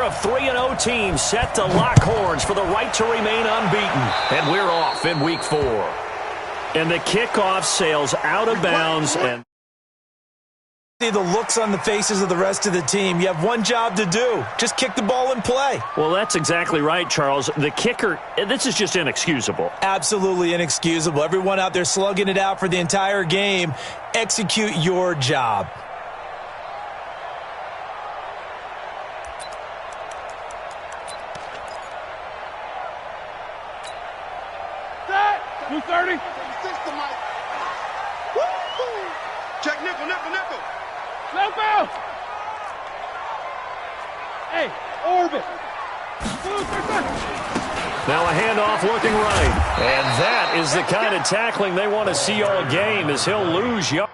Of 3-0 teams set to lock horns for the right to remain unbeaten. And we're off in week 4. And the kickoff sails out of bounds. And see the looks on the faces of the rest of the team. You have one job to do. Just kick the ball and play. Well, that's exactly right, Charles. The kicker, this is just inexcusable. Absolutely inexcusable. Everyone out there slugging it out for the entire game. Execute your job. Set. 230. Check nickel. Left out. Hey, orbit. Now a handoff looking right. And that is the kind of tackling they want to see all game as he'll lose yards.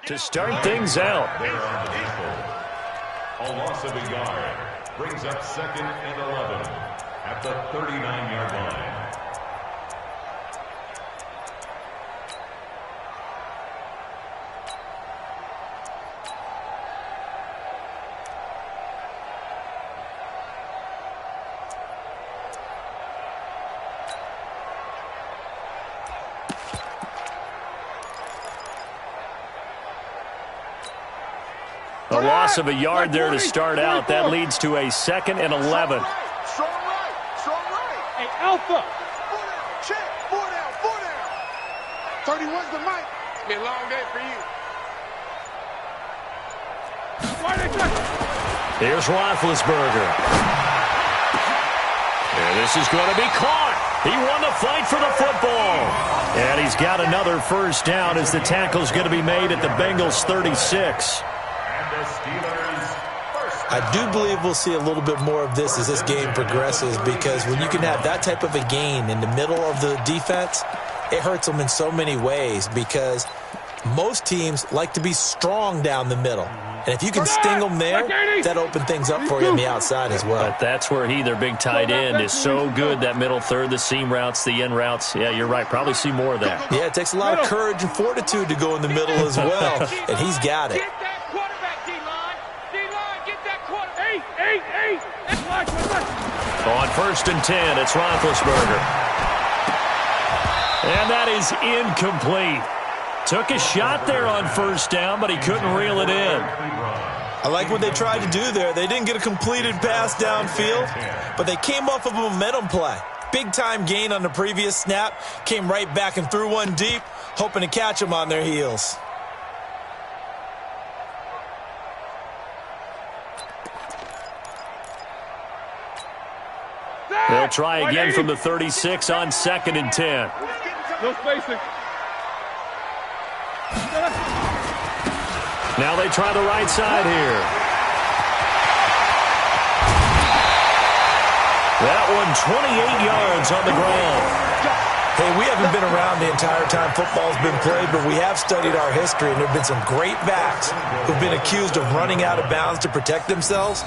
To start things out. A loss of a yard brings up 2nd and 11 at the 39-yard line. A loss of a yard there to start out. That leads to a 2nd and 11. Strong right. Hey, Alpha. 4 down. Check. 4 down. 31's the mic. Be a long day for you. Here's Roethlisberger. And this is going to be caught. He won the fight for the football. And he's got another first down as the tackle's going to be made at the Bengals 36. I do believe we'll see a little bit more of this as this game progresses, because when you can have that type of a gain in the middle of the defense, it hurts them in so many ways, because most teams like to be strong down the middle. And if you can sting them there, that opens things up for you on the outside as well. But that's where their big tight end, is so good, that middle third, the seam routes, the in routes. Yeah, you're right. Probably see more of that. Yeah, it takes a lot of courage and fortitude to go in the middle as well, and he's got it. On 1st and 10, it's Roethlisberger. And that is incomplete. Took a shot there on 1st down, but he couldn't reel it in. I like what they tried to do there. They didn't get a completed pass downfield, but they came off of a momentum play. Big-time gain on the previous snap, came right back and threw one deep, hoping to catch them on their heels. They'll try again from the 36 on 2nd and 10. No spacing. Now they try the right side here. That one 28 yards on the ground. Hey, we haven't been around the entire time football's been played, but we have studied our history, and there have been some great backs who've been accused of running out of bounds to protect themselves.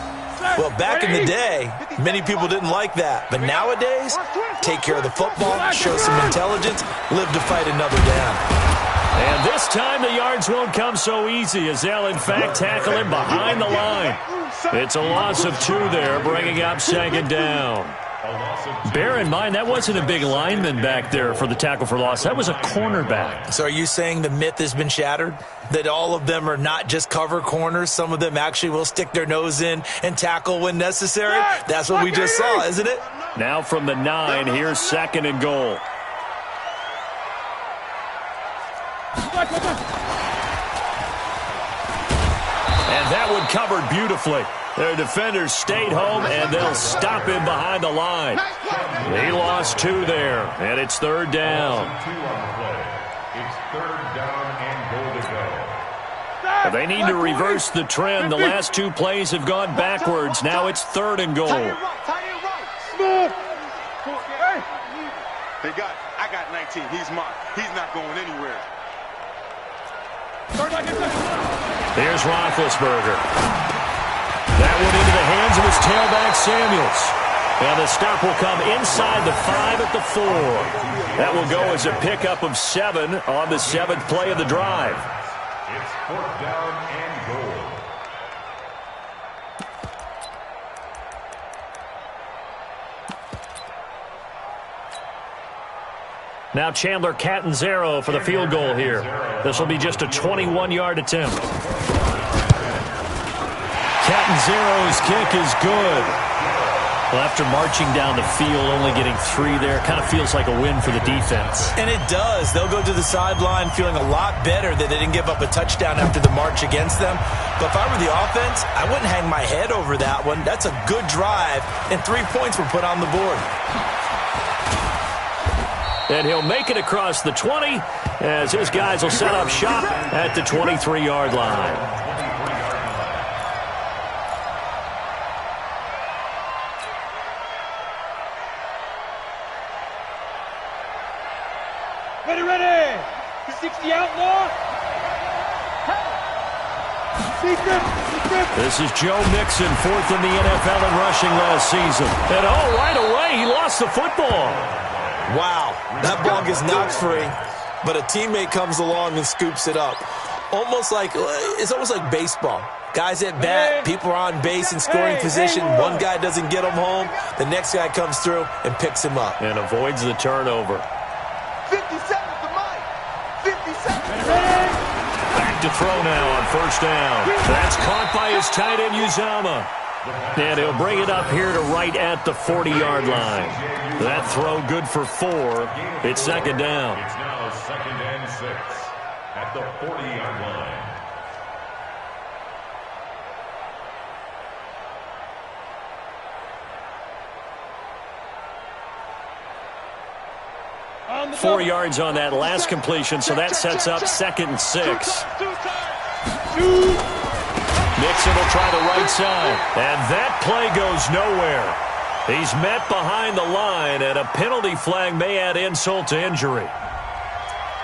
Well, back in the day, many people didn't like that. But nowadays, take care of the football, show some intelligence, live to fight another down. And this time the yards won't come so easy, as they'll, in fact, tackle him behind the line. It's a loss of 2 there, bringing up 2nd down. A loss of 2. Bear in mind, that wasn't a big lineman back there for the tackle for loss. That was a cornerback. So are you saying the myth has been shattered? That all of them are not just cover corners? Some of them actually will stick their nose in and tackle when necessary? That's what we just saw, isn't it? Now from the 9, here's 2nd and goal. And that one covered beautifully. Their defenders stayed home, and they'll stop him behind the line. He lost 2 there, and it's 3rd down. 2 on the play. It's 3rd down and goal to go. Well, they need to reverse the trend. The last 2 plays have gone backwards. Now it's 3rd and goal. They got, I got 19. He's mine. He's not going anywhere. Here's Roethlisberger. That one into the hands of his tailback, Samuels. And the stop will come inside the 5 at the 4. That will go as a pickup of 7 on the 7th play of the drive. It's 4th down and goal. Now Chandler Catanzaro for the field goal here. This will be just a 21-yard attempt. Catanzaro's kick is good. Well, after marching down the field, only getting 3 there, kind of feels like a win for the defense. And it does. They'll go to the sideline feeling a lot better that they didn't give up a touchdown after the march against them. But if I were the offense, I wouldn't hang my head over that one. That's a good drive, and 3 points were put on the board. And he'll make it across the 20 as his guys will set up shop at the 23-yard line. Ready. 60 outlaw. This is Joe Mixon, 4th in the NFL in rushing last season. And right away, he lost the football. Wow, that ball gets knocked free, but a teammate comes along and scoops it up. It's almost like baseball. Guys at bat, people are on base in scoring position. One guy doesn't get him home. The next guy comes through and picks him up. And avoids the turnover. 57 to Mike. 57. Back to throw now on 1st down. That's caught by his tight end, Uzama. And he'll bring it up here to right at the 40-yard line. That throw good for 4. It's 2nd down. It's now 2nd and 6 at the 40-yard line. On 4 yards on that last completion, so that sets up 2nd and 6. Mixon will try the right side, and that play goes nowhere. He's met behind the line, and a penalty flag may add insult to injury.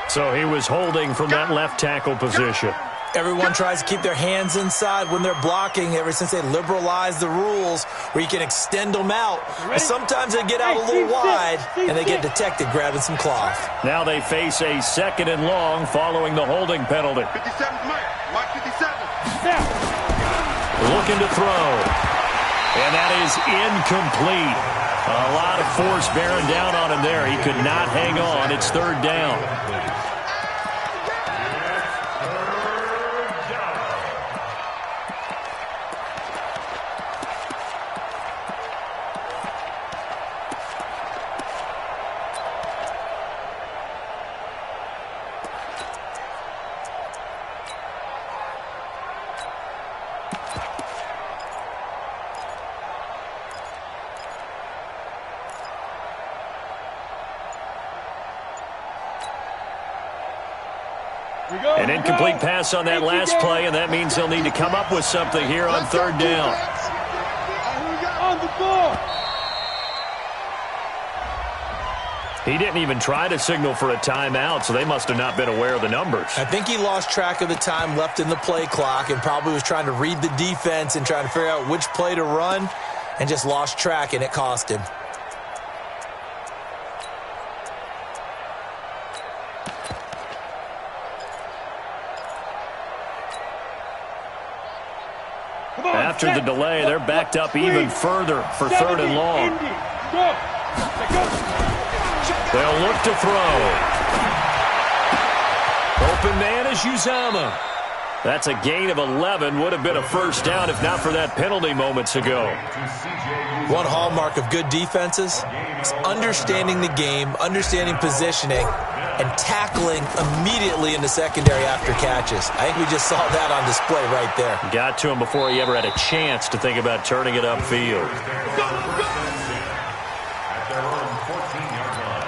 So he was holding from that left tackle position. Everyone tries to keep their hands inside when they're blocking ever since they liberalized the rules where you can extend them out. But sometimes they get out a little wide, and they get detected grabbing some cloth. Now they face a 2nd and long following the holding penalty. 57 Mike. Mike 57. Looking to throw. And that is incomplete. A lot of force bearing down on him there. He could not hang on. It's 3rd down. An incomplete pass on that last play, and that means they'll need to come up with something here on 3rd down. On the ball. He didn't even try to signal for a timeout, so they must have not been aware of the numbers. I think he lost track of the time left in the play clock and probably was trying to read the defense and trying to figure out which play to run and just lost track, and it cost him. After the delay, they're backed up even further for 3rd and long. Go. Go. They'll look to throw. Open man is Uzama. That's a gain of 11. Would have been a first down if not for that penalty moments ago. One hallmark of good defenses is understanding the game, understanding positioning, and tackling immediately in the secondary after catches. I think we just saw that on display right there. Got to him before he ever had a chance to think about turning it upfield. At their own 14-yard line.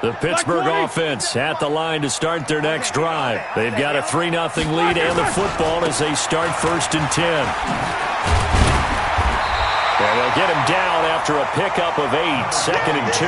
The Pittsburgh offense at the line to start their next drive. They've got a 3-0 lead and the football as they start 1st and 10. And they'll get him down after a pickup of 8, 2nd and 2.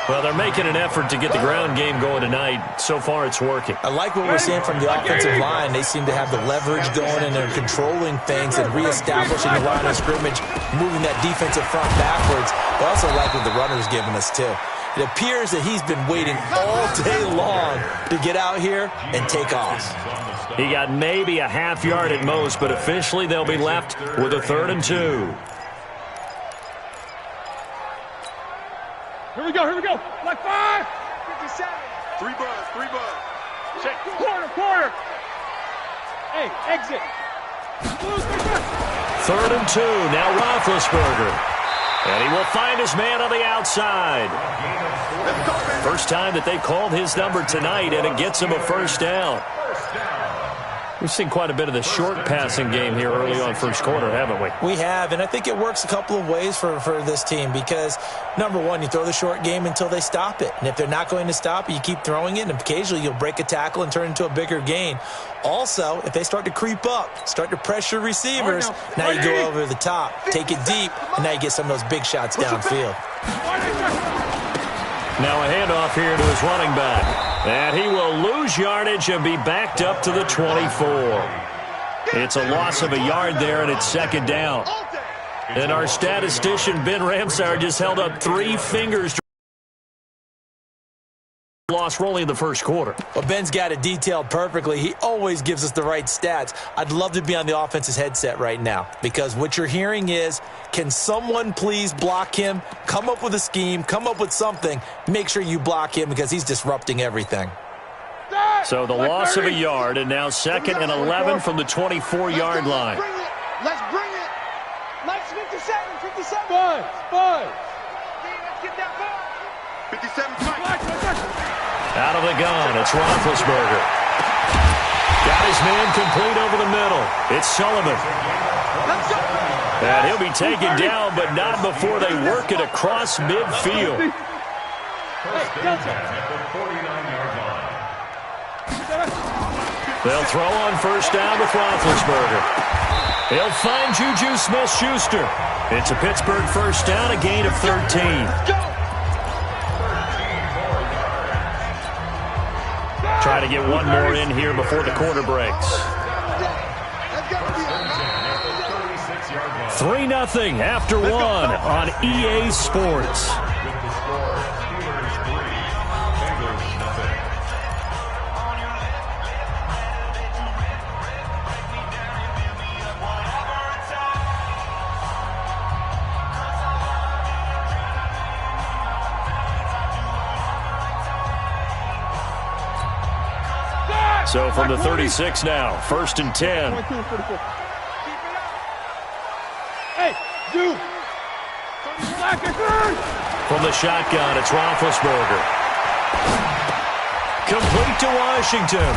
Well, they're making an effort to get the ground game going tonight. So far, it's working. I like what we're seeing from the offensive line. They seem to have the leverage going, and they're controlling things and reestablishing the line of scrimmage, moving that defensive front backwards. I also like what the runner's giving us, too. It appears that he's been waiting all day long to get out here and take off. He got maybe a half yard at most, but officially they'll be left with a 3rd and 2. Here we go, here we go. Like 5. 57. 3 buzz. Check. Quarter. Hey, exit. 3rd and 2. Now Roethlisberger. And he will find his man on the outside. First time that they called his number tonight, and it gets him a first down. We've seen quite a bit of the short passing game here early on first quarter, haven't we? We have, and I think it works a couple of ways for this team because, number one, you throw the short game until they stop it. And if they're not going to stop it, you keep throwing it, and occasionally you'll break a tackle and turn it into a bigger gain. Also, if they start to creep up, start to pressure receivers, now you go over the top, take it deep, and now you get some of those big shots downfield. Now a handoff here to his running back. And he will lose yardage and be backed up to the 24. It's a loss of a yard there, and it's 2nd down. And our statistician, Ben Ramsar, just held up 3 fingers to loss rolling in the first quarter. Well, Ben's got it detailed perfectly. He always gives us the right stats. I'd love to be on the offense's headset right now because what you're hearing is, can someone please block him? Come up with a scheme. Come up with something. Make sure you block him because he's disrupting everything. So the loss of a yard, and now 2nd and 11 from the 24-yard line. Let's bring it. Let's 57. Buzz. Let's get that ball. 57. Out of the gun, it's Roethlisberger. Got his man complete over the middle. It's Sullivan. And he'll be taken down, but not before they work it across midfield. They'll throw on first down with Roethlisberger. He'll find Juju Smith-Schuster. It's a Pittsburgh first down, a gain of 13. Try to get one more in here before the quarter breaks. 3-0 after 1 on EA Sports. So from the 36 now, 1st and 10. Hey, dude. From the shotgun, it's Roethlisberger. Complete to Washington.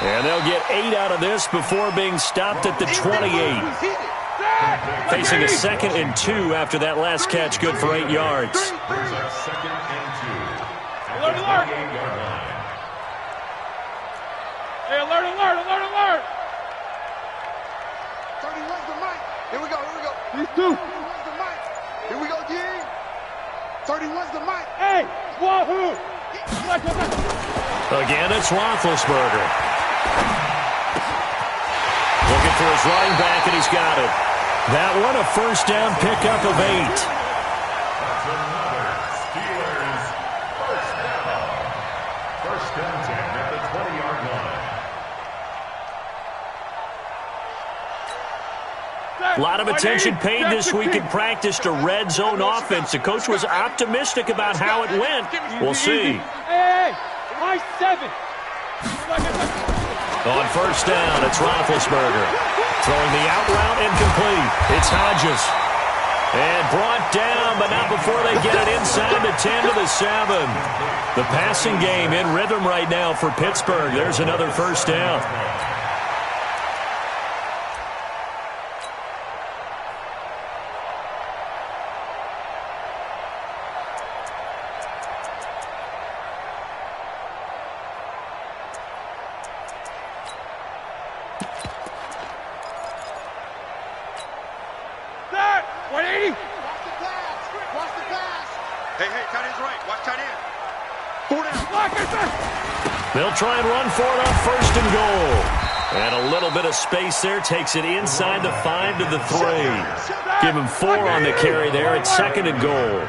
And they'll get 8 out of this before being stopped at the 28. Facing a 2nd and 2 after that last catch, good for 8 yards. Brings up 2nd and 2. At the 28-yard line. Hey, alert. 31's the mic. Here we go. These 2. 31's the mic. Here we go, D. 31's the mic. Hey, Wahoo. Again, it's Roethlisberger. Looking for his running back, and he's got it. That one, a first down pickup of 8. That's another Steelers first down. and 10 at the 20-yard line. A lot of attention paid this week in practice to red zone offense. The coach was optimistic about how it went. We'll see. Hey, high 7. On first down, it's Roethlisberger. Throwing the out route incomplete. It's Hodges. And brought down, but not before they get it inside the 10 to the 7. The passing game in rhythm right now for Pittsburgh. There's another first down. They'll try and run for it on first and goal. And a little bit of space there takes it inside the 5 to the 3. Give him 4 on the carry there at second and goal.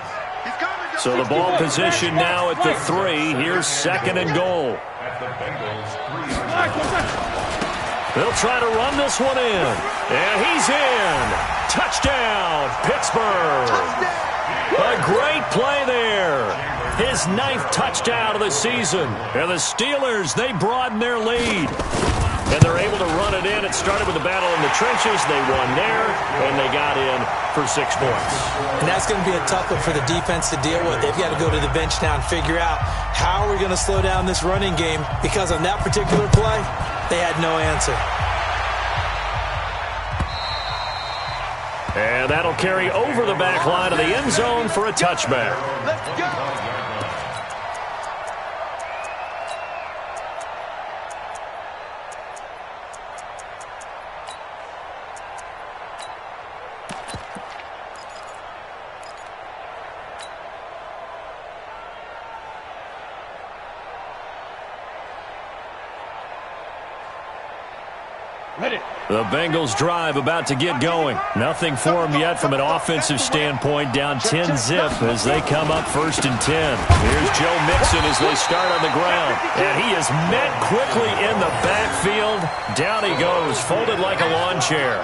So the ball position now at the 3. Here's second and goal. They'll try to run this one in. And he's in. Touchdown, Pittsburgh. A great play there. His 9th touchdown of the season. And the Steelers, they broaden their lead. And they're able to run it in. It started with a battle in the trenches. They won there, and they got in for 6 points. And that's going to be a tough one for the defense to deal with. They've got to go to the bench now and figure out how are we going to slow down this running game, because on that particular play, they had no answer. And that'll carry over the back line of the end zone for a touchback. Let's go. The Bengals drive about to get going. Nothing for them yet from an offensive standpoint. Down 10-zip as they come up first and 10. Here's Joe Mixon as they start on the ground. And he is met quickly in the backfield. Down he goes, folded like a lawn chair.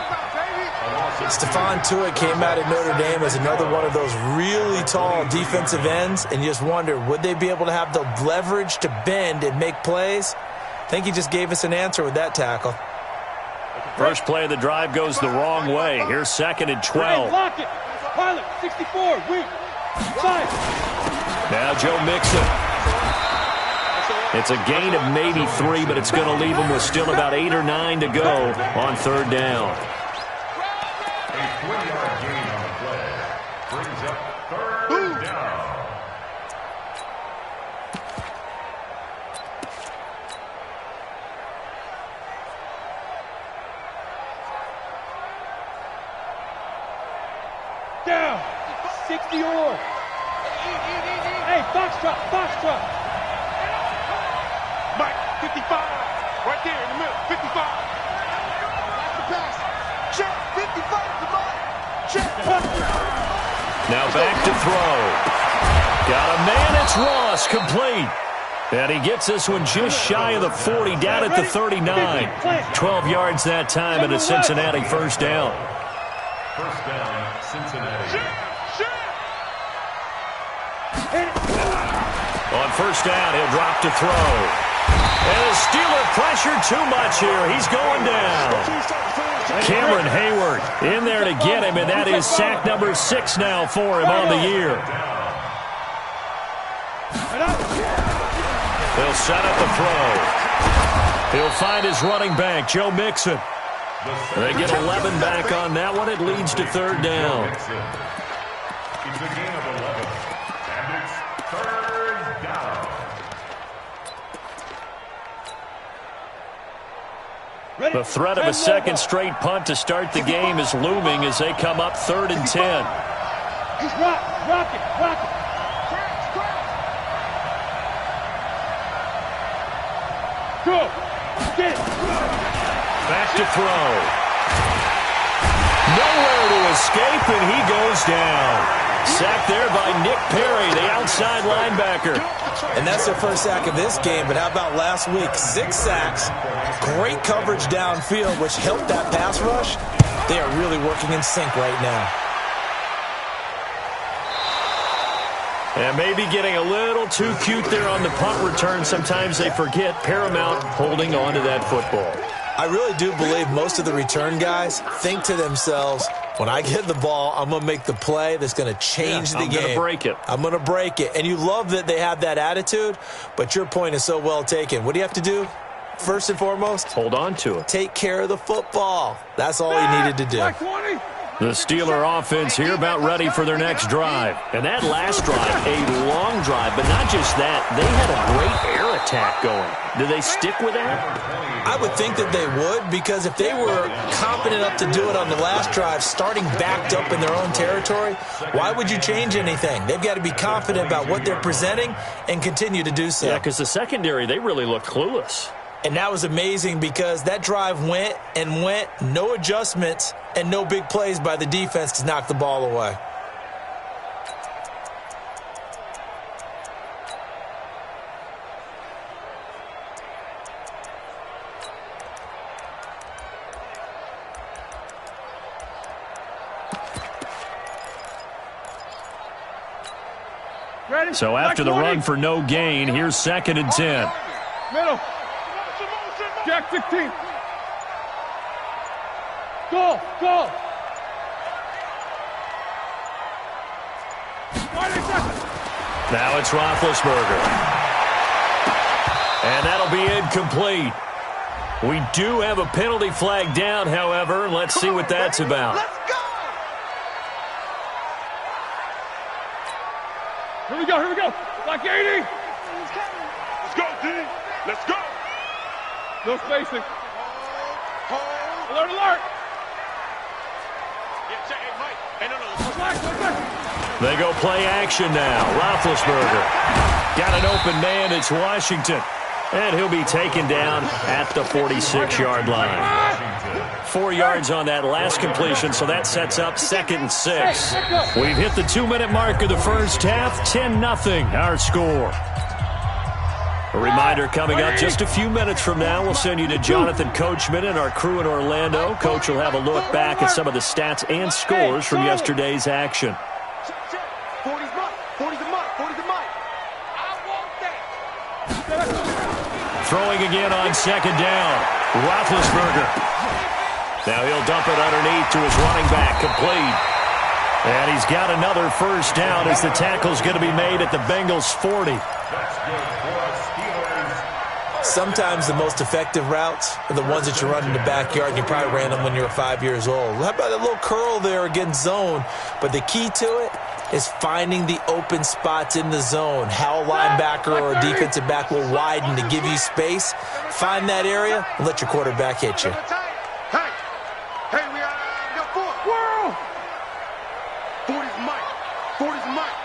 Stephon Tuitt came out of Notre Dame as another one of those really tall defensive ends, and you just wonder, would they be able to have the leverage to bend and make plays? I think he just gave us an answer with that tackle. First play of the drive goes the wrong way. Here's second and 12. Lock it. Pilot, 64, weak. 5. Now Joe Mixon. It's a gain of maybe 3, but it's going to leave him with still about 8 or 9 to go on third down. A 20-yard gain on the play brings up third down. Down. 60 or. Hey, Foxtrot. Mike, 55. Right there in the middle. 55. That's the pass. Check. 55 to Mike. Check. Now back to throw. Got a man. It's Ross. Complete. And he gets this one just shy of the 40, down at the 39. 12 yards that time, and a Cincinnati first down. First down, Cincinnati. On first down, he'll drop to throw. And the Steeler pressure too much here. He's going down. Cameron Hayward in there to get him, and that is sack number 6 now for him on the year. They'll set up the throw. He'll find his running back, Joe Mixon. They get 11 back on that one. It leads to third down. It's a gain of 11, and it's third down. The threat of a second straight punt to start the game is looming as they come up third and 10. He's rock it. Go. Get it. Back to throw. Nowhere to escape, and he goes down. sack there by Nick Perry, the outside linebacker. And that's their first sack of this game, but how about last week? 6 sacks, great coverage downfield, which helped that pass rush. They are really working in sync right now. And maybe getting a little too cute there on the punt return. Sometimes they forget paramount holding on to that football. I really do believe most of the return guys think to themselves, when I get the ball, I'm going to make the play that's going to change the game. I'm going to break it. I'm going to break it. And you love that they have that attitude, but your point is so well taken. What do you have to do? First and foremost, hold on to it. Take care of the football. That's all he needed to do. The Steeler offense here about ready for their next drive. And that last drive, a long drive, but not just that. They had a great air attack going. Do they stick with that? I would think that they would, because if they were confident enough to do it on the last drive, starting backed up in their own territory, why would you change anything? They've got to be confident about what they're presenting and continue to do so. Yeah, because the secondary, they really looked clueless. And that was amazing because that drive went and went, no adjustments and no big plays by the defense to knock the ball away. Ready? So after the run for no gain, here's 2nd and 10. Middle. Jack 16. Go, go. Now it's Roethlisberger. And that'll be incomplete. We do have a penalty flag down, however. Let's see what that's about. Let's go. Here we go, here we go. Like 80. Let's go, D. Let's go. No spacing. Alert, alert. They go play action now. Roethlisberger got an open man. It's Washington. And he'll be taken down at the 46-yard line. 4 yards on that last completion, so that sets up 2nd and 6. We've hit the 2-minute mark of the first half. 10-0 our score. A reminder coming up just a few minutes from now. We'll send you to Jonathan Coachman and our crew in Orlando. Coach will have a look back at some of the stats and scores from yesterday's action. 40's mine. 40's the mic. 40's the mic. I want that. Throwing again on 2nd down. Roethlisberger. Now he'll dump it underneath to his running back. Complete. And he's got another first down as the tackle's going to be made at the Bengals' 40. Sometimes the most effective routes are the ones that you run in the backyard, and you probably ran them when you were 5 years old. How about a little curl there against zone? But the key to it is finding the open spots in the zone. How a linebacker or a defensive back will widen to give you space. Find that area and let your quarterback hit you. Hey, we got 4. Whoa! 40's Mike. 40's Mike.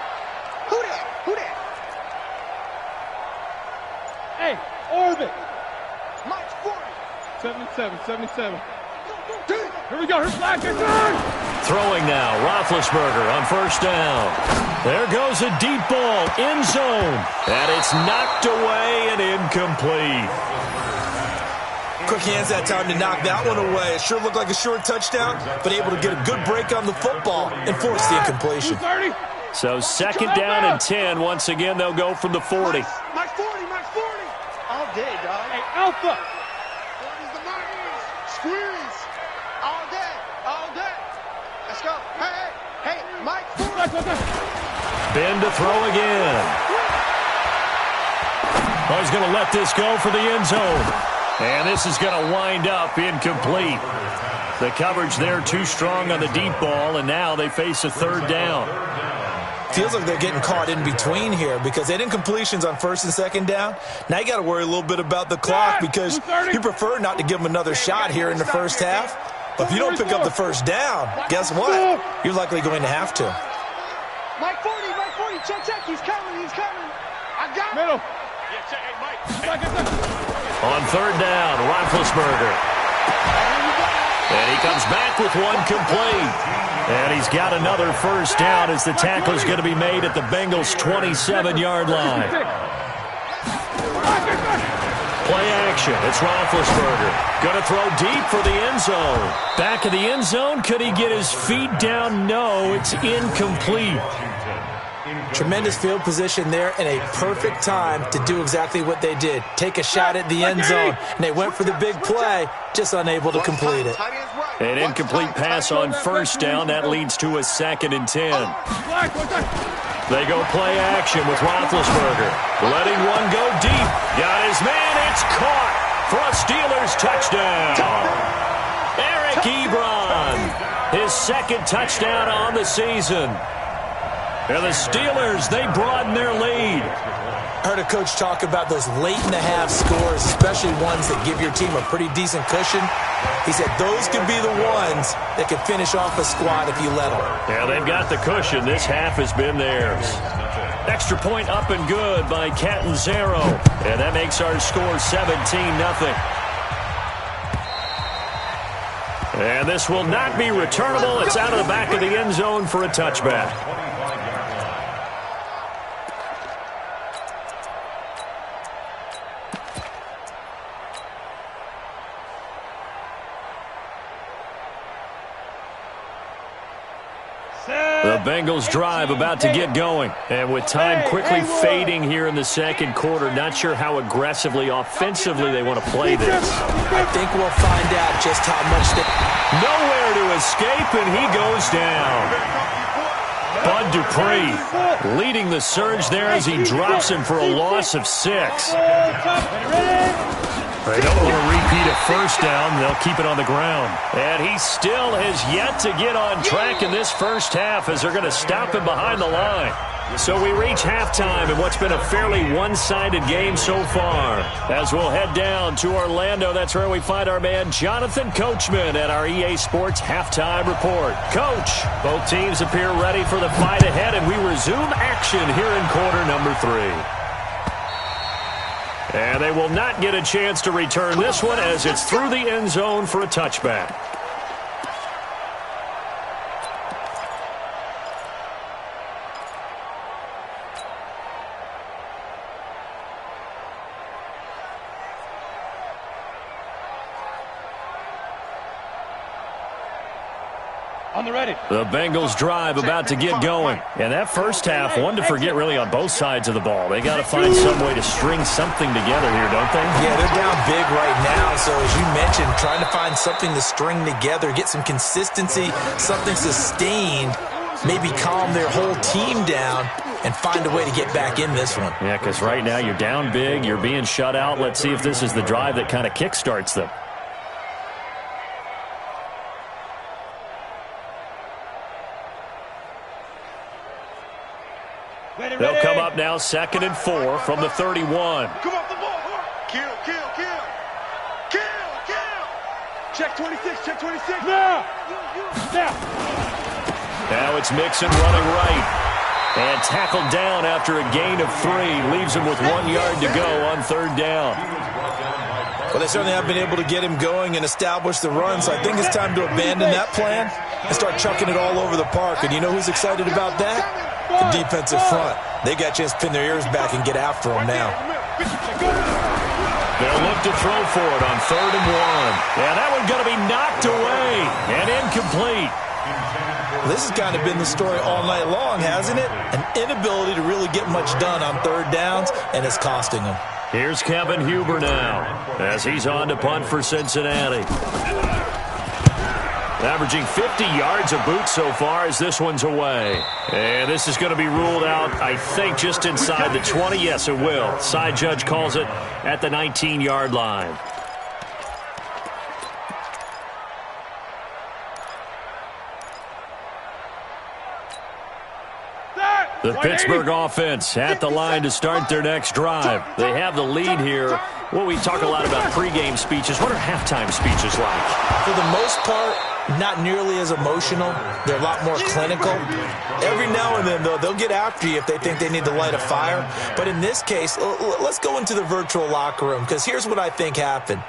Who that? Who that? Hey, orbit. Mike's 40. 77, 77. Here we go, here's flag. Throwing now, Roethlisberger on first down. There goes a deep ball, end zone. And it's knocked away and incomplete. Quick hands that time to knock that one away. It sure looked like a short touchdown, but able to get a good break on the football and force the incompletion. So 2nd down and 10. Once again, they'll go from the 40. Mike 40, Mike 40. All day, dog. Hey, Alpha. 40's the Mike. Squeeze. All day, all day. Let's go. Hey, Mike 40. Ben to throw again. Oh, he's going to let this go for the end zone. And this is going to wind up incomplete. The coverage there too strong on the deep ball, and now they face a 3rd down. Feels like they're getting caught in between here because they had incompletions on 1st and 2nd down. Now you got to worry a little bit about the clock because you prefer not to give them another shot here in the first half. But if you don't pick up the first down, guess what? You're likely going to have to. Mike 40, check, he's coming. I got him. Middle. Yeah, check, hey, Mike. On 3rd down, Roethlisberger. And he comes back with one complete. And he's got another first down as the tackle is going to be made at the Bengals' 27-yard line. Play action. It's Roethlisberger. Going to throw deep for the end zone. Back of the end zone. Could he get his feet down? No, it's incomplete. Tremendous field position there and a perfect time to do exactly what they did. Take a shot at the end zone. And they went for the big play, just unable to complete it. An incomplete pass on first down. That leads to a 2nd and 10. They go play action with Roethlisberger. Letting one go deep. Got his man. It's caught for a Steelers touchdown. Eric Ebron. His 2nd touchdown on the season. And the Steelers, they broaden their lead. I heard a coach talk about those late-in-the-half scores, especially ones that give your team a pretty decent cushion. He said those could be the ones that could finish off a squad if you let them. Yeah, they've got the cushion. This half has been theirs. Extra point up and good by Catanzaro. And that makes our score 17-0. And this will not be returnable. It's out of the back of the end zone for a touchback. The Bengals drive about to get going. And with time quickly fading here in the second quarter, not sure how aggressively, offensively they want to play this. I think we'll find out just how much they... Nowhere to escape, and he goes down. Bud Dupree leading the surge there as he drops him for a loss of 6. They don't want to repeat a first down. They'll keep it on the ground. And he still has yet to get on track in this first half as they're going to stop him behind the line. So we reach halftime in what's been a fairly one-sided game so far. As we'll head down to Orlando, that's where we find our man Jonathan Coachman at our EA Sports Halftime Report. Coach, both teams appear ready for the fight ahead, and we resume action here in quarter number 3. And they will not get a chance to return this one as it's through the end zone for a touchback. On the ready. The Bengals drive about to get going. And that first half, one to forget really on both sides of the ball. They got to find some way to string something together here, don't they? Yeah, they're down big right now. So as you mentioned, trying to find something to string together, get some consistency, something sustained, maybe calm their whole team down and find a way to get back in this one. Yeah, because right now you're down big, you're being shut out. Let's see if this is the drive that kind of kickstarts them. They'll come up now 2nd and 4 from the 31. Come off the ball. Kill. Check 26, check 26. Now. Now it's Mixon running right. And tackled down after a gain of 3. Leaves him with 1 yard to go on 3rd down. Well, they certainly have been able to get him going and establish the run, so I think it's time to abandon that plan and start chucking it all over the park. And you know who's excited about that? The defensive front. They got a chance to pin their ears back and get after him now. They'll look to throw for it on 3rd and 1. And that one's going to be knocked away and incomplete. This has kind of been the story all night long, hasn't it? An inability to really get much done on 3rd downs, and it's costing them. Here's Kevin Huber now as he's on to punt for Cincinnati. Averaging 50 yards a boot so far as this one's away. And this is going to be ruled out, I think, just inside the 20. Yes, it will. Side judge calls it at the 19-yard line. The Pittsburgh offense at the line to start their next drive. They have the lead here. Well, we talk a lot about pregame speeches. What are halftime speeches like? For the most part, not nearly as emotional. They're a lot more clinical. Every now and then, though, they'll get after you if they think they need to light a fire. But in this case, let's go into the virtual locker room, because here's what I think happened.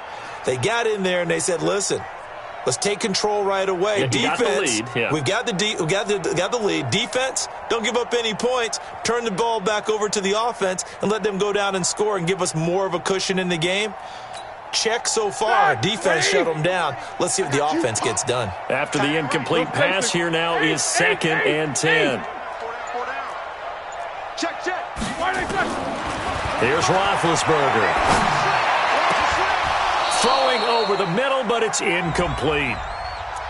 They got in there and they said, listen, Let's take control right away. Yeah, Defense, got the lead. Yeah. we've got the lead. Defense, don't give up any points. Turn the ball back over to the offense and let them go down and score and give us more of a cushion in the game. Check so far. Defense shut them down. Let's see what the offense gets done. After the incomplete pass, here now is 2nd and 10. Check. Here's Roethlisberger. Throwing over the middle, but it's incomplete.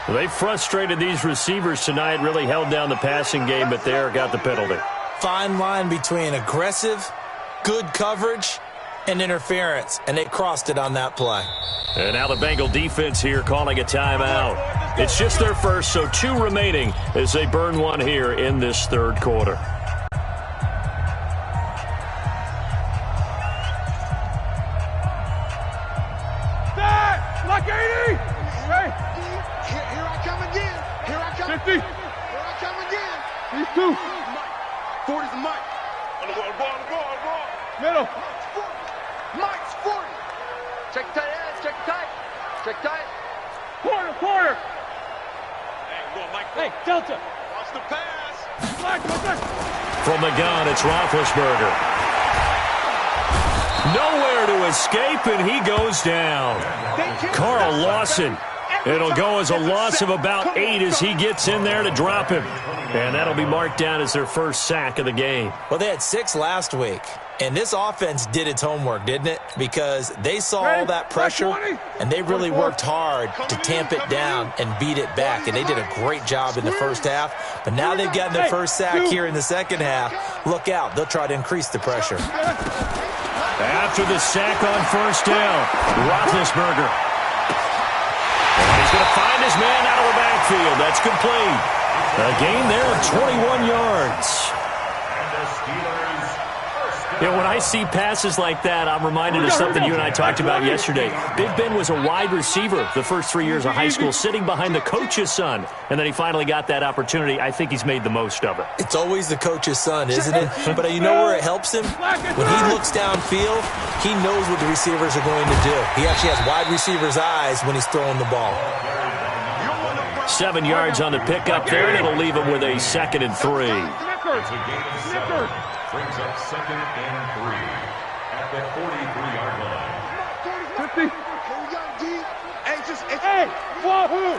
They frustrated these receivers tonight, really held down the passing game, but there got the penalty. Fine line between aggressive, good coverage, and interference, and they crossed it on that play. And now the Bengal defense here calling a timeout. It's just their first, so 2 remaining as they burn one here in this 3rd quarter. Like 80! Hey! Here I come again. 50. Here I come again. These 2. 40's Mike. On the ball. Middle. Mike's 40. Check tight. Corner. Hey, Delta. Watch the pass. From the gun, it's Roethlisberger. Nowhere to escape, and he goes down. Carl Lawson. It'll go as a loss of about 8 as he gets in there to drop him. And that'll be marked down as their first sack of the game. Well, they had 6 last week, and this offense did its homework, didn't it? Because they saw all that pressure, and they really worked hard to tamp it down and beat it back. And they did a great job in the first half. But now they've gotten their first sack here in the second half. Look out. They'll try to increase the pressure. After the sack on first down, Roethlisberger. And he's going to find his man out of the backfield. That's complete. A gain there of 21 yards. You know, when I see passes like that, I'm reminded of something you and I talked about yesterday. Big Ben was a wide receiver the first 3 years of high school, sitting behind the coach's son, and then he finally got that opportunity. I think he's made the most of it. It's always the coach's son, isn't it? But you know where it helps him? When he looks downfield, he knows what the receivers are going to do. He actually has wide receivers' eyes when he's throwing the ball. 7 yards on the pickup there, and it'll leave him with a 2nd and 3. Brings up 2nd and 3 at the 43-yard line. 50. Hey, wahoo!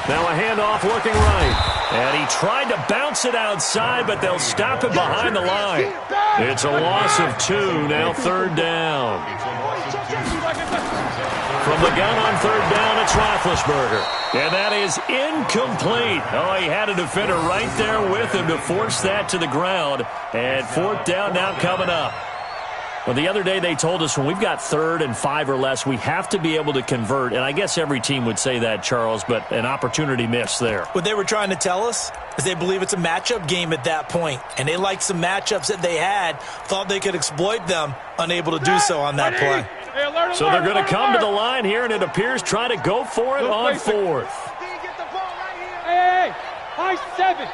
Now a handoff looking right. And he tried to bounce it outside, but they'll stop him behind the line. It's a loss of 2, now 3rd down. From the gun on 3rd down, it's Roethlisberger. And that is incomplete. Oh, he had a defender right there with him to force that to the ground. And 4th down now coming up. Well, the other day they told us when we've got 3rd and 5 or less, we have to be able to convert. And I guess every team would say that, Charles, but an opportunity missed there. What they were trying to tell us is they believe it's a matchup game at that point. And they liked some matchups that they had, thought they could exploit them, unable to do so on that play. So they're going to come to the line here, and it appears try to go for it on 4th. Hey, high 7.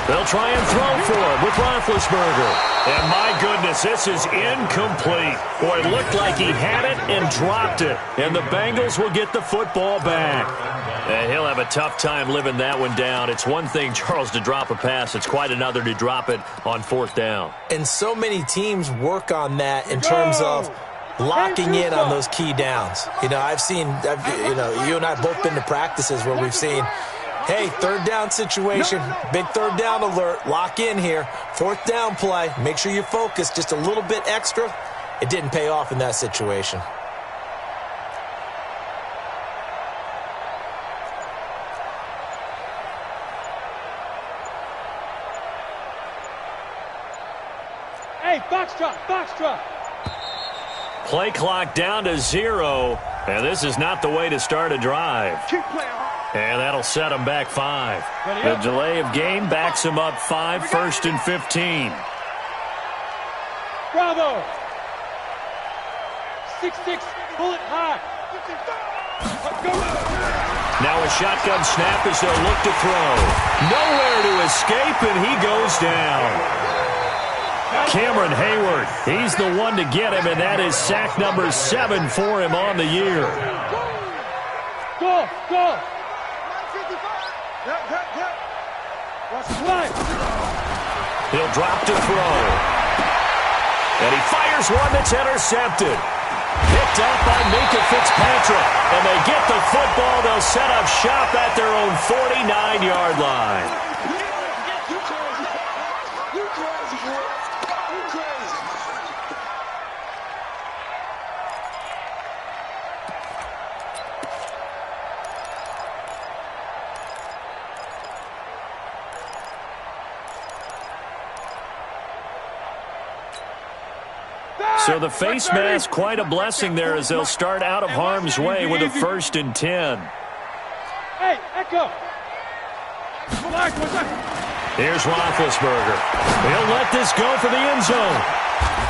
They'll try and throw for it with Roethlisberger. And my goodness, this is incomplete. Boy, it looked like he had it and dropped it. And the Bengals will get the football back. And he'll have a tough time living that one down. It's one thing, Charles, to drop a pass. It's quite another to drop it on 4th down. And so many teams work on that in terms of locking in on those key downs. You know, you and I have both been to practices where we've seen, hey, 3rd down situation, big 3rd down alert, lock in here, 4th down play, make sure you focus just a little bit extra. It didn't pay off in that situation. Hey, box drop. Play clock down to 0, and this is not the way to start a drive. Keep playing hard. And that'll set him back 5. The delay of game backs him up 5, 1st and 15. Bravo. 6-6, pull it high. Now a shotgun snap as they'll look to throw. Nowhere to escape, and he goes down. Cameron Hayward, he's the one to get him, and that is sack number 7 for him on the year. Go! He'll drop to throw. And he fires one that's intercepted. Picked up by Minka Fitzpatrick. And they get the football. They'll set up shop at their own 49-yard line. So the face mask, quite a blessing there as they'll start out of harm's way with a 1st and 10. Hey, Echo. Here's Roethlisberger. He'll let this go for the end zone.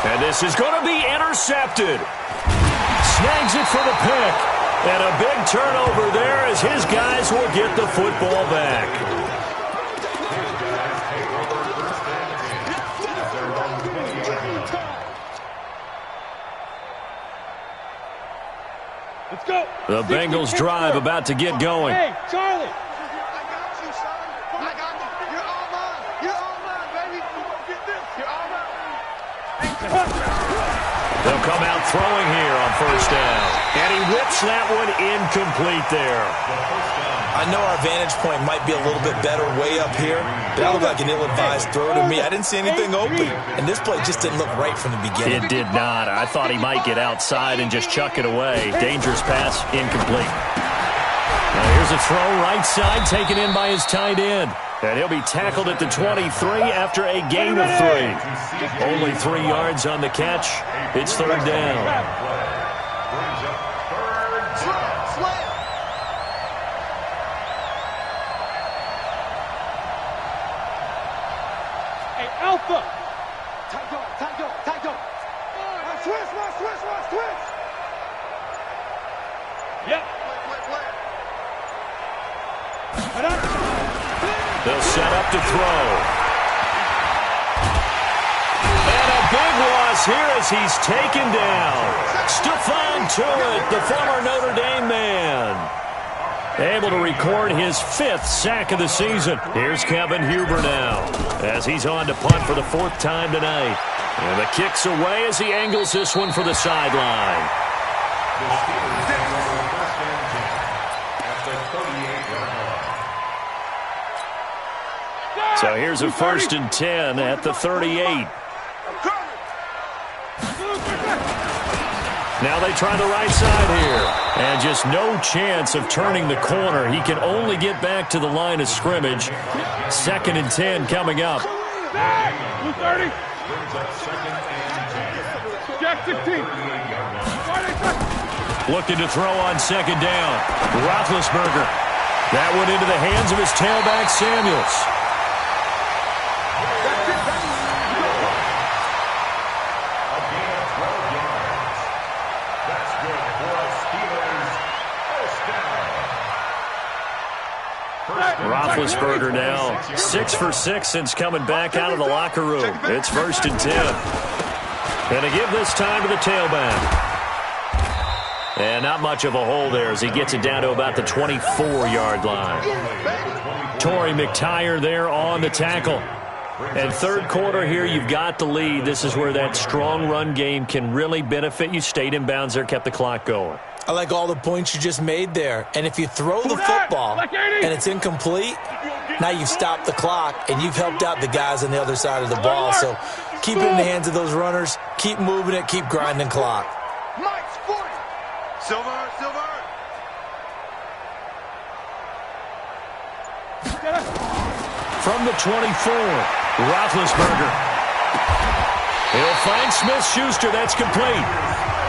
And this is going to be intercepted. Snags it for the pick. And a big turnover there as his guys will get the football back. Let's go. The Bengals drive about to get going. Hey, Charlie. I got you, son. I got you. You're all mine. You're all mine, baby. You won't get this. You're all mine. They'll come out throwing here on 1st down. And he whips that one incomplete there. I know our vantage point might be a little bit better way up here, but that looked like an ill-advised throw to me. I didn't see anything open, and this play just didn't look right from the beginning. It did not. I thought he might get outside and just chuck it away. Dangerous pass, incomplete. Now here's a throw right side taken in by his tight end. And he'll be tackled at the 23 after a gain of 3. Only 3 yards on the catch. It's 3rd down. Alpha. Tight go. Switch. Yep. They'll set up to throw. And a big loss here as he's taken down. Stephon Tuitt, the former Notre Dame man, able to record his 5th sack of the season. Here's Kevin Huber now as he's on to punt for the 4th time tonight. And the kick's away as he angles this one for the sideline. So here's a 1st and 10 at the 38. Now they try the right side here. And just no chance of turning the corner. He can only get back to the line of scrimmage. 2nd and 10 coming up. 230. Jack 16. Looking to throw on 2nd down. Roethlisberger. That one into the hands of his tailback, Samuels. Roethlisberger now 6 for 6 since coming back out of the locker room. It's 1st and 10. And to give this time to the tailback. And not much of a hole there as he gets it down to about the 24-yard line. Torrey McTyer there on the tackle. And 3rd quarter here, you've got the lead. This is where that strong run game can really benefit you. Stayed in bounds there, kept the clock going. I like all the points you just made there. And if you throw the football and it's incomplete, now you've stopped the clock and you've helped out the guys on the other side of the ball. So keep it in the hands of those runners. Keep moving it. Keep grinding clock. Mike's 40. Silver. From the 24, Roethlisberger. He'll find Smith-Schuster. That's complete.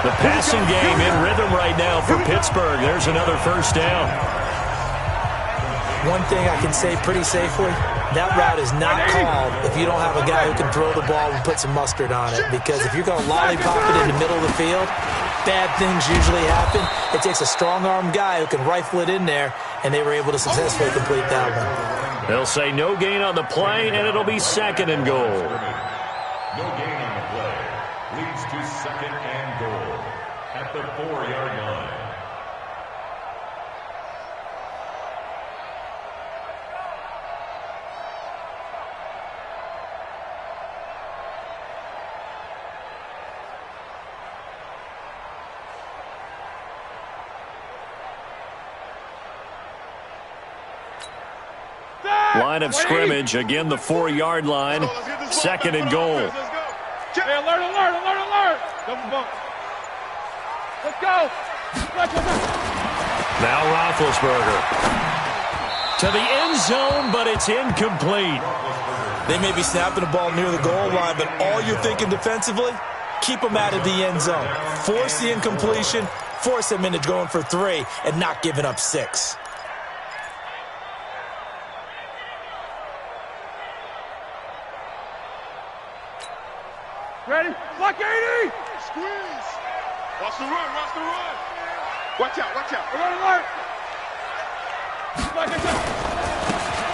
The passing game in rhythm right now for Pittsburgh. There's another 1st down. One thing I can say pretty safely, that route is not called if you don't have a guy who can throw the ball and put some mustard on it. Because if you're going to lollipop it in the middle of the field, bad things usually happen. It takes a strong-armed guy who can rifle it in there, and they were able to successfully complete that one. They'll say no gain on the play, and it'll be 2nd and goal. No gain on the play. Leads to second and goal at the 4-yard line. Line of scrimmage, again the 4-yard line, second and goal. Hey, alert, alert, alert, alert. Double bump. Let's go. Now Roethlisberger to the end zone, but it's incomplete. They may be snapping the ball near the goal line, but all you're thinking defensively, keep them out of the end zone. Force the incompletion, force them into going for 3, and not giving up 6. Ready? Block 80! Squeeze. Watch the run, watch the run. Watch out, watch out. Alert, alert. Block 80.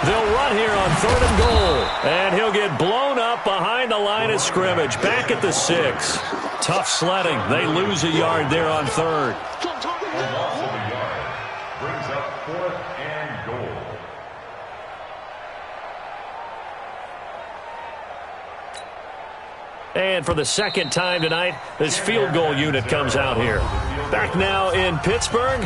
They'll run here on 3rd and goal, and he'll get blown up behind the line of scrimmage, back at the 6. Tough sledding. They lose a yard there on 3rd. A loss of a yard brings up 4th and goal. And for the second time tonight, this field goal unit comes out here. Back now in Pittsburgh.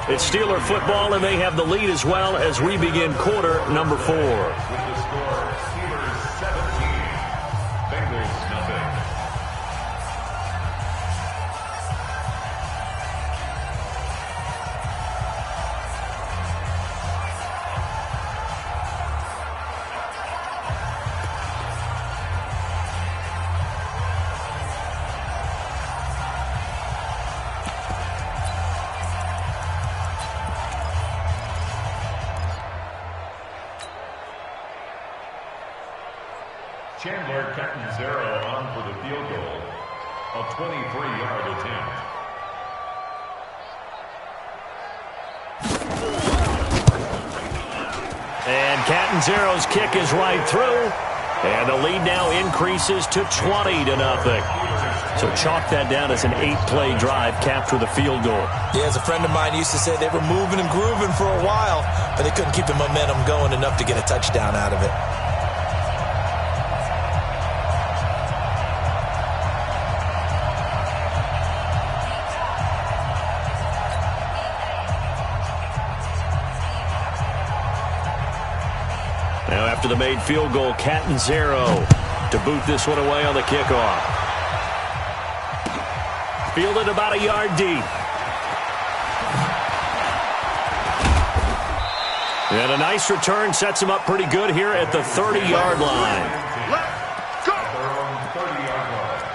It's Steeler football, and they have the lead as well as we begin quarter number 4. With the score, Steelers 17, Bengals nothing. Chandler Catanzaro on for the field goal. A 23-yard attempt. And Catanzaro's kick is right through. And the lead now increases to 20-0. So chalk that down as an 8-play drive capped with a field goal. Yeah, as a friend of mine used to say, they were moving and grooving for a while, but they couldn't keep the momentum going enough to get a touchdown out of it. Now after the made field goal, Catanzaro to boot this one away on the kickoff. Fielded about a yard deep. And a nice return sets him up pretty good here at the 30-yard line. Let's go. At their own 30-yard line.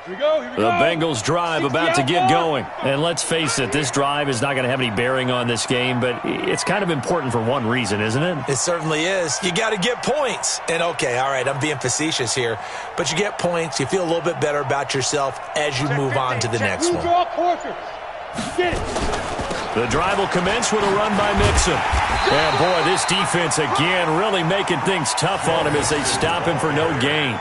Here we go, here we go. The Bengals drive about to get going. And let's face it, this drive is not going to have any bearing on this game, but it's kind of important for one reason, isn't it? It certainly is. You got to get points. And okay, all right, I'm being facetious here, but you get points, you feel a little bit better about yourself as you move on to the next one. Draw quarter. Get it. The drive will commence with a run by Mixon. And boy, this defense again really making things tough on him as they stop him for no gain.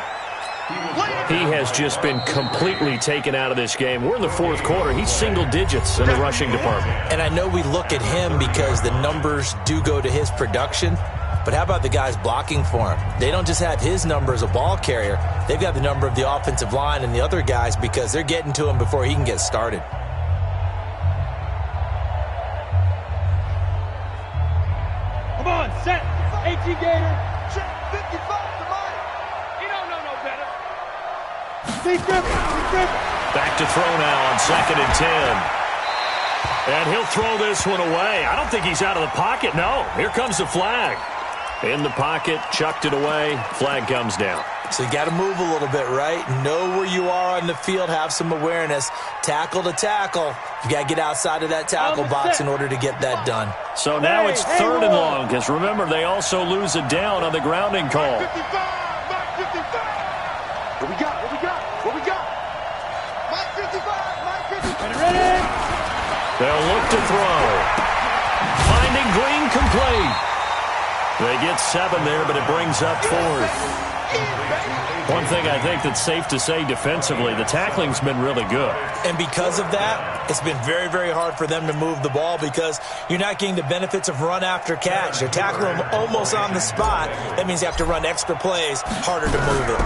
He has just been completely taken out of this game. We're in the 4th quarter. He's single digits in the rushing department. And I know we look at him because the numbers do go to his production, but how about the guys blocking for him? They don't just have his number as a ball carrier. They've got the number of the offensive line and the other guys because they're getting to him before he can get started. Come on, set. 18 Gator. Check 55 to Mike. He don't know no better. Stay grip. Back to throw now on 2nd and 10. And he'll throw this one away. I don't think he's out of the pocket. No, here comes the flag. In the pocket, chucked it away. Flag comes down. So you got to move a little bit, right? Know where you are on the field, have some awareness. Tackle to tackle. You got to get outside of that tackle box in order to get that done. So now it's 3rd and long, because remember, they also lose a down on the grounding call. 55, 55. What we got? What we got? What we got? Mike 55, Mike 55. Ready? They'll look to throw. Finding Green complete. They get 7 there, but it brings up 4th. One thing I think that's safe to say defensively, the tackling's been really good. And because of that, it's been very, very hard for them to move the ball because you're not getting the benefits of run after catch. They're tackling them almost on the spot. That means you have to run extra plays, harder to move it.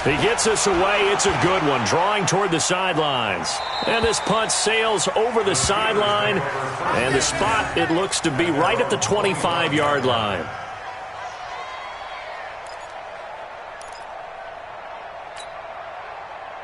He gets us away. It's a good one, drawing toward the sidelines. And this punt sails over the sideline. And the spot, it looks to be right at the 25-yard line.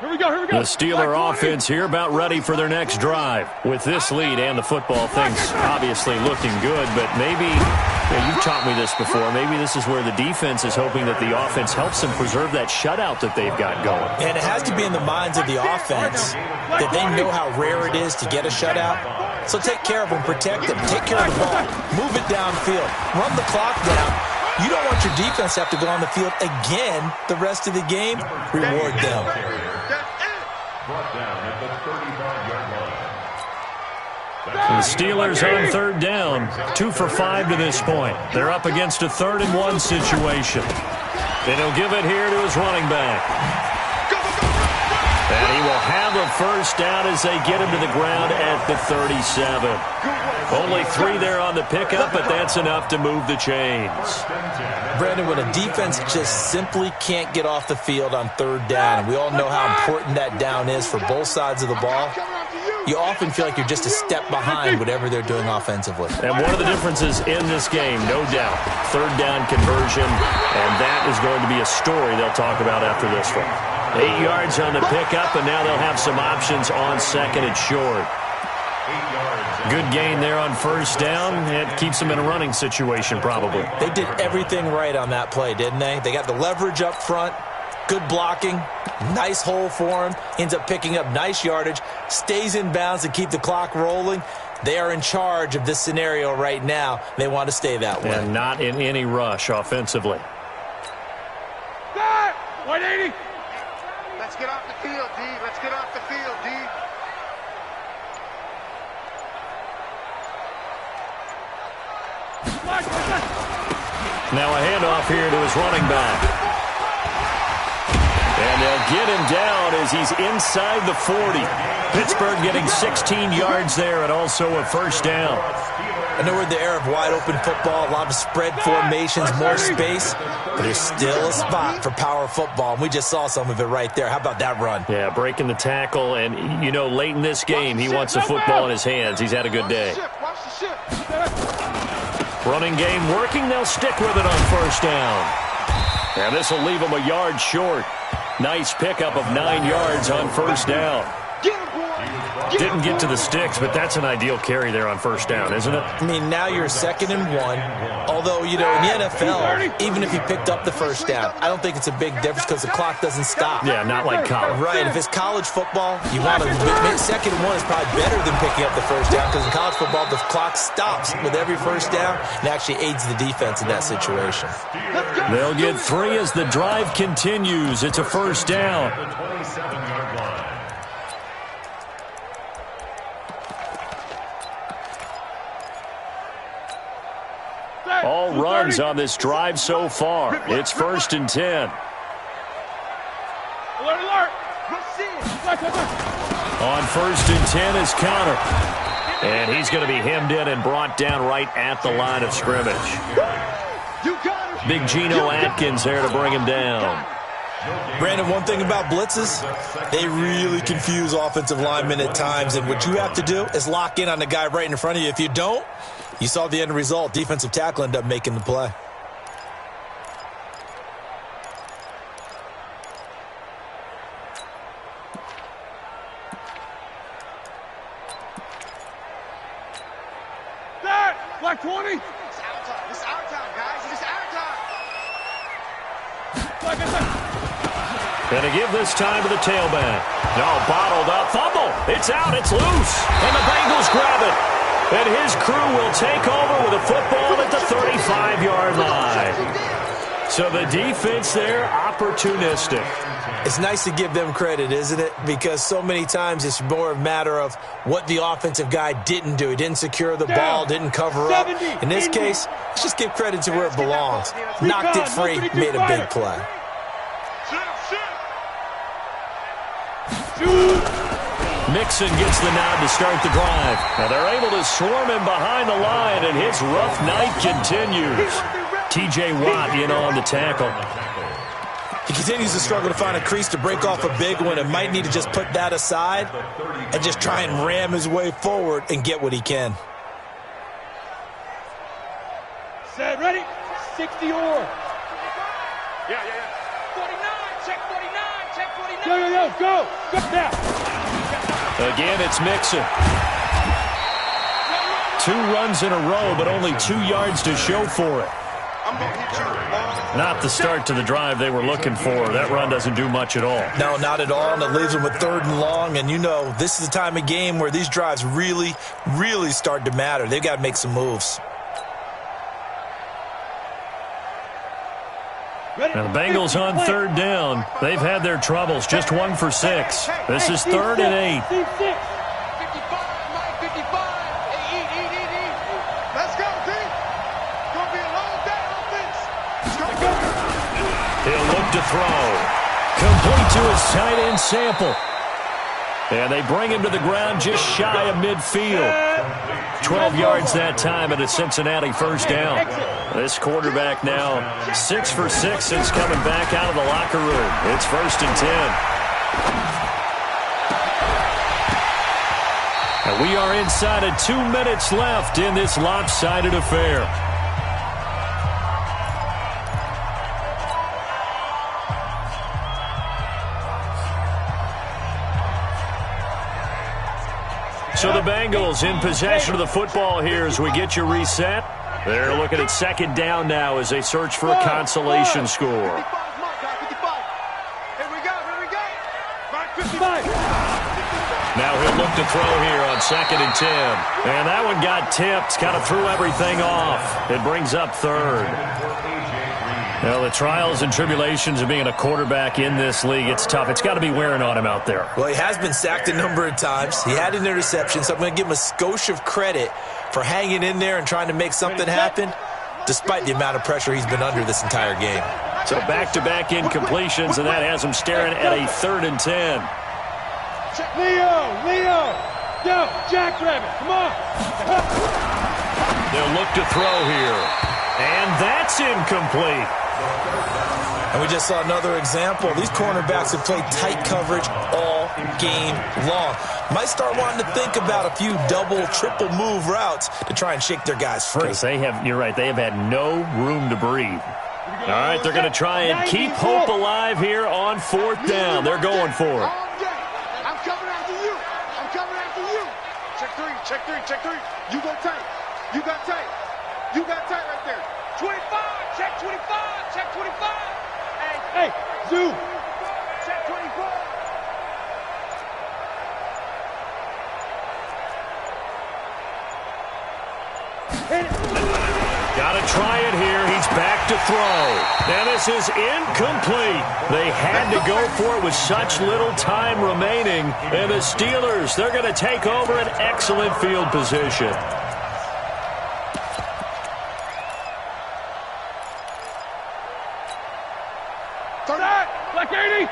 Here we go, here we go. The Steeler offense here about ready for their next drive. With this lead and the football, things obviously looking good, but maybe, you've taught me this before, maybe this is where the defense is hoping that the offense helps them preserve that shutout that they've got going. And it has to be in the minds of the offense that they know how rare it is to get a shutout. So take care of them, protect them, take care of the ball, move it downfield, run the clock down. You don't want your defense to have to go on the field again the rest of the game. Reward them. Brought down at the 35-yard line. The Steelers on 3rd down, 2 for 5 to this point. They're up against a 3rd and 1 situation. And he'll give it here to his running back. And he will have a first down as they get him to the ground at the 37. Only 3 there on the pickup, but that's enough to move the chains. Brandon, when a defense just simply can't get off the field on 3rd down, and we all know how important that down is for both sides of the ball, you often feel like you're just a step behind whatever they're doing offensively. And one of the differences in this game, no doubt, 3rd down conversion, and that is going to be a story they'll talk about after this one. 8 yards on the pickup, and now they'll have some options on 2nd and short. Good gain there on 1st down. It keeps them in a running situation, probably. They did everything right on that play, didn't they? They got the leverage up front, good blocking, nice hole for him, ends up picking up nice yardage, stays in bounds to keep the clock rolling. They are in charge of this scenario right now. They want to stay that way. And not in any rush offensively. 180. Let's get off the field, D. Let's get off the field, D. Now a handoff here to his running back. And they'll get him down as he's inside the 40. Pittsburgh getting 16 yards there and also a first down. I know we're in the era of wide-open football, a lot of spread formations, more space, but there's still a spot for power football, and we just saw some of it right there. How about that run? Yeah, breaking the tackle, and, you know, late in this game, he wants the football in his hands. He's had a good day. Running game working. They'll stick with it on first down. And this will leave them a yard short. Nice pickup of 9 yards on first down. Didn't get to the sticks, but that's an ideal carry there on first down, isn't it? I mean, now you're 2nd and 1. Although, you know, in the NFL, even if you picked up the first down, I don't think it's a big difference because the clock doesn't stop. Yeah, not like college. Right. If it's college football, you want to 2nd and 1 is probably better than picking up the first down because in college football, the clock stops with every first down and actually aids the defense in that situation. They'll get 3 as the drive continues. It's a first down. The 27-yard line. All runs on this drive so far. It's 1st and 10. Alert. On 1st and 10 is Connor. And he's going to be hemmed in and brought down right at the line of scrimmage. Big Geno Atkins there to bring him down. Brandon, one thing about blitzes, they really confuse offensive linemen at times, and what you have to do is lock in on the guy right in front of you. If you don't, you saw the end result. Defensive tackle ended up making the play. Black 20. It's our time, guys. It's our time. Going to give this time to the tailback. No, bottled up. Fumble. It's out. It's loose. And the Bengals grab it. And his crew will take over with a football at the 35-yard line. So the defense there, opportunistic. It's nice to give them credit, isn't it? Because so many times it's more a matter of what the offensive guy didn't do. He didn't secure the ball, didn't cover up. In this case, let's just give credit to where it belongs. Knocked it free, made a big play. Mixon gets the nod to start the drive. Now they're able to swarm him behind the line, and his rough night continues. T.J. Watt in on the tackle. He continues to struggle to find a crease to break off a big one and might need to just put that aside and just try and ram his way forward and get what he can. Set, ready? 60 or. Yeah. 49, check 49, check 49. Go. Now. Again, it's Mixon. 2 runs in a row, but only 2 yards to show for it. Not the start to the drive they were looking for. That run doesn't do much at all. No, not at all, and it leaves them with 3rd and long. And you know, this is the time of game where these drives really, really start to matter. They've got to make some moves. Now the Bengals on 3rd down. They've had their troubles. Just 1 for 6. This is 3rd and 8. 55, Mike, 55. Eat. Let's go, D. It's going to be a long day offense. Let's go. He'll look to throw. Complete to his tight end Sample. And they bring him to the ground just shy of midfield. 12 yards that time and a Cincinnati 1st down. This quarterback now 6 for 6 since coming back out of the locker room. It's 1st and 10. And we are inside of 2 minutes left in this lopsided affair. So the Bengals in possession of the football here as we get you reset. They're looking at 2nd down now as they search for a consolation score. 55. Here we go. 55. Now he'll look to throw here on 2nd and 10. And that one got tipped, kind of threw everything off. It brings up 3rd. Well, the trials and tribulations of being a quarterback in this league, it's tough. It's got to be wearing on him out there. Well, he has been sacked a number of times. He had an interception, so I'm going to give him a skosh of credit for hanging in there and trying to make something happen, despite the amount of pressure he's been under this entire game. So back-to-back incompletions, and that has him staring at a 3rd and 10. Leo. Yo, Jackrabbit, come on. They'll look to throw here. And that's incomplete. And we just saw another example. These cornerbacks have played tight coverage all game long. Might start wanting to think about a few double, triple move routes to try and shake their guys free. You're right, they have had no room to breathe. All right, they're going to try and keep hope alive here on 4th down. They're going for it. I'm coming after you. Check three. You got tight right there. 25, check 25. Hey, zoom. Check 25. Got to try it here. He's back to throw. And this is incomplete. They had to go for it with such little time remaining. And the Steelers, they're going to take over an excellent field position. Black 80.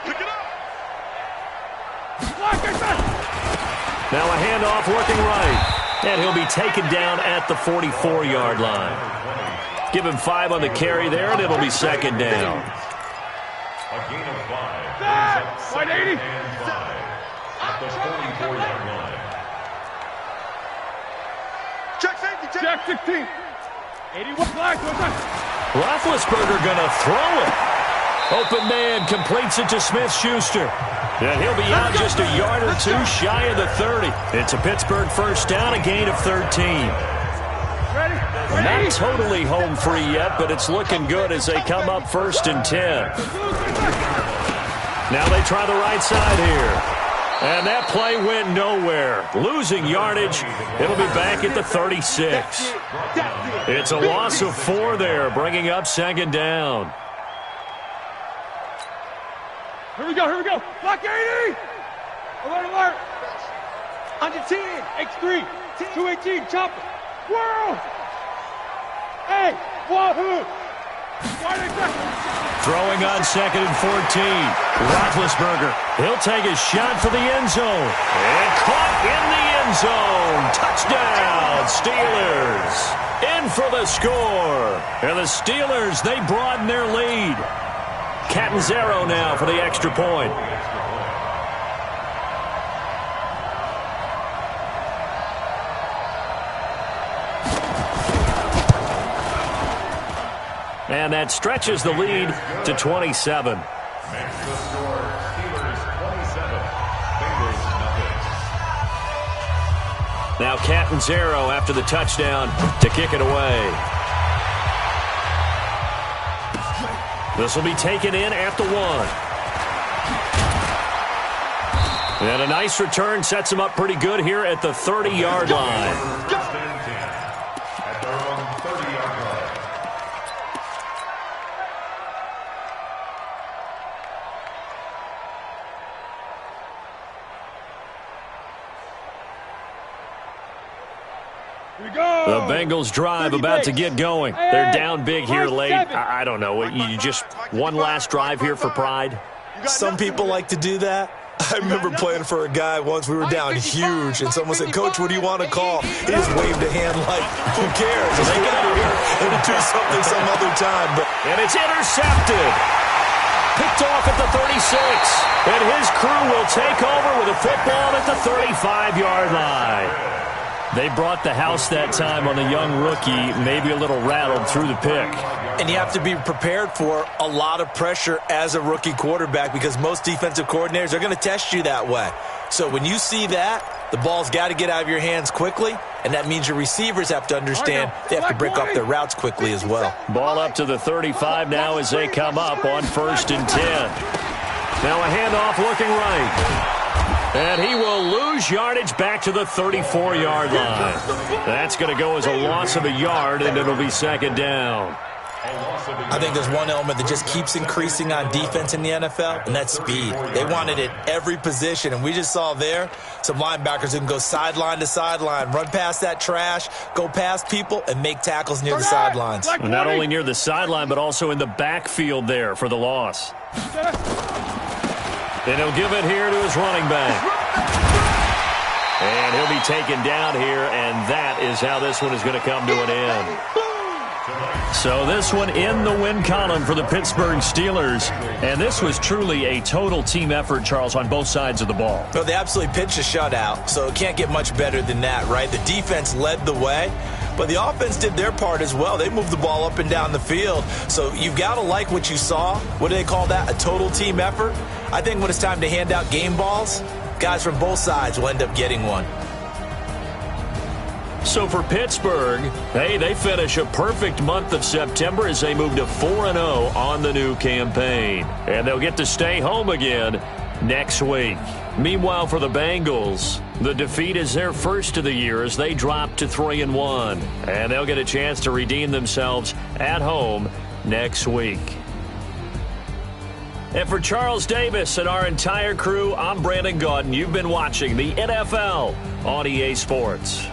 Pick it up. Black 80. Now a handoff working right. And he'll be taken down at the 44-yard line. Give him 5 on the carry there, and it'll be 2nd down. A gain of 5. 180. At the 44-yard line. Check safety. Check 16. 81 flag. Roethlisberger going to throw it. Open man completes it to Smith-Schuster. And he'll be out just a yard or 2 shy of the 30. It's a Pittsburgh 1st down, a gain of 13. Ready? Not totally home free yet, but it's looking good as they come up 1st and 10. Now they try the right side here. And that play went nowhere. Losing yardage. It'll be back at the 36. It's a loss of 4 there, bringing up 2nd down. Here we go. Block 80! Alert! Under 10, X3, 218, chopper. Whirl! Hey, wahoo! Throwing on 2nd and 14. Roethlisberger, he'll take a shot for the end zone. And caught in the end zone. Touchdown, Steelers. In for the score. And the Steelers, they broaden their lead. Catanzaro now for the extra point. And that stretches the lead to 27. Makes the score Steelers 27, Bengals nothing. Now Catanzaro after the touchdown to kick it away. This will be taken in at the 1. And a nice return sets him up pretty good here at the 30-yard line. At their own 30-yard line. The Bengals drive about to get going. They're down big here late. I don't know. You just one last drive here for pride? Some people like to do that. I remember playing for a guy once. We were down huge, and someone said, "Coach, what do you want to call?" He just waved a hand like, "Who cares? Let's get out of here and do something some other time." And it's intercepted. Picked off at the 36. And his crew will take over with a football at the 35-yard line. They brought the house that time on the young rookie, maybe a little rattled through the pick. And you have to be prepared for a lot of pressure as a rookie quarterback because most defensive coordinators are going to test you that way. So when you see that, the ball's got to get out of your hands quickly, and that means your receivers have to understand they have to break off their routes quickly as well. Ball up to the 35 now as they come up on 1st and 10. Now a handoff looking right. And he will lose yardage back to the 34-yard line. That's going to go as a loss of a yard, and it'll be 2nd down. I think there's one element that just keeps increasing on defense in the NFL, and that's speed. They want it at every position, and we just saw there some linebackers who can go sideline to sideline, run past that trash, go past people, and make tackles near the sidelines. And not only near the sideline, but also in the backfield there for the loss. And he'll give it here to his running back. And he'll be taken down here, and that is how this one is going to come to an end. So this one in the win column for the Pittsburgh Steelers. And this was truly a total team effort, Charles, on both sides of the ball. Well, they absolutely pitched a shutout, so it can't get much better than that, right? The defense led the way, but the offense did their part as well. They moved the ball up and down the field. So you've got to like what you saw. What do they call that? A total team effort? I think when it's time to hand out game balls, guys from both sides will end up getting one. So for Pittsburgh, hey, they finish a perfect month of September as they move to 4-0 on the new campaign. And they'll get to stay home again next week. Meanwhile, for the Bengals, the defeat is their first of the year as they drop to 3-1. And they'll get a chance to redeem themselves at home next week. And for Charles Davis and our entire crew, I'm Brandon Gaudin. You've been watching the NFL on EA Sports.